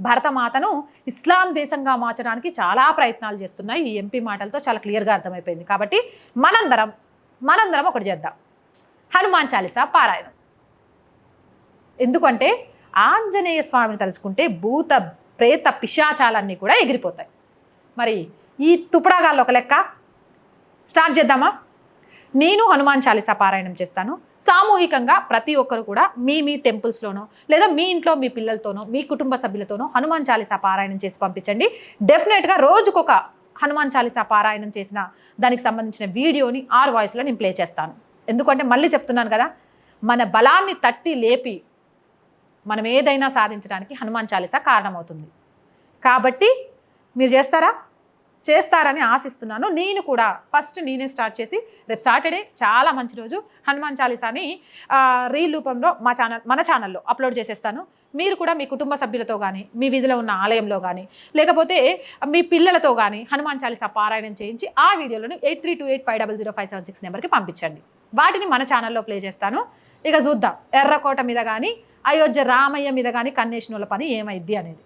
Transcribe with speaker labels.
Speaker 1: భరతమాతను ఇస్లాం దేశంగా మార్చడానికి చాలా ప్రయత్నాలు చేస్తున్నాయి. ఈ ఎంపీ మాటలతో చాలా క్లియర్గా అర్థమైపోయింది. కాబట్టి మనందరం ఒకటి చేద్దాం, హనుమాన్ చాలీసా పారాయణం. ఎందుకంటే ఆంజనేయ స్వామిని తలుచుకుంటే భూత ప్రేత పిశాచాలన్నీ కూడా ఎగిరిపోతాయి. మరి ఈ తుపడాగాల్లో ఒక లెక్క స్టార్ట్ చేద్దామా? నేను హనుమాన్ చాలీసా పారాయణం చేస్తాను. సామూహికంగా ప్రతి ఒక్కరు కూడా మీ టెంపుల్స్లోనో లేదా మీ ఇంట్లో మీ పిల్లలతోనో మీ కుటుంబ సభ్యులతోనో హనుమాన్ చాలీసా పారాయణం చేసి పంపించండి. డెఫినెట్గా రోజుకొక హనుమాన్ చాలీసా పారాయణం చేసిన దానికి సంబంధించిన వీడియోని 6 వాయిస్లో నేను ప్లే చేస్తాను. ఎందుకంటే మళ్ళీ చెప్తున్నాను కదా, మన బలాన్ని తట్టి లేపి మనం ఏదైనా సాధించడానికి హనుమాన్ చాలీసా కారణమవుతుంది. కాబట్టి మీరు చేస్తారని ఆశిస్తున్నాను. నేను కూడా ఫస్ట్ నేనే స్టార్ట్ చేసి రేపు సాటర్డే చాలా మంచి రోజు హనుమాన్ చాలీసాని రీల్ రూపంలో మన ఛానల్లో అప్లోడ్ చేసేస్తాను. మీరు కూడా మీ కుటుంబ సభ్యులతో కానీ మీ వీధిలో ఉన్న ఆలయంలో కానీ లేకపోతే మీ పిల్లలతో కానీ హనుమాన్ చాలీసా పారాయణం చేయించి ఆ వీడియోలను 8328500576 నెంబర్కి పంపించండి. వాటిని మన ఛానల్లో ప్లే చేస్తాను. ఇక చూద్దాం ఎర్రకోట మీద కానీ అయోధ్య రామయ్య మీద కానీ కన్నేసిన వాళ్ళ పని ఏమైద్ది అనేది.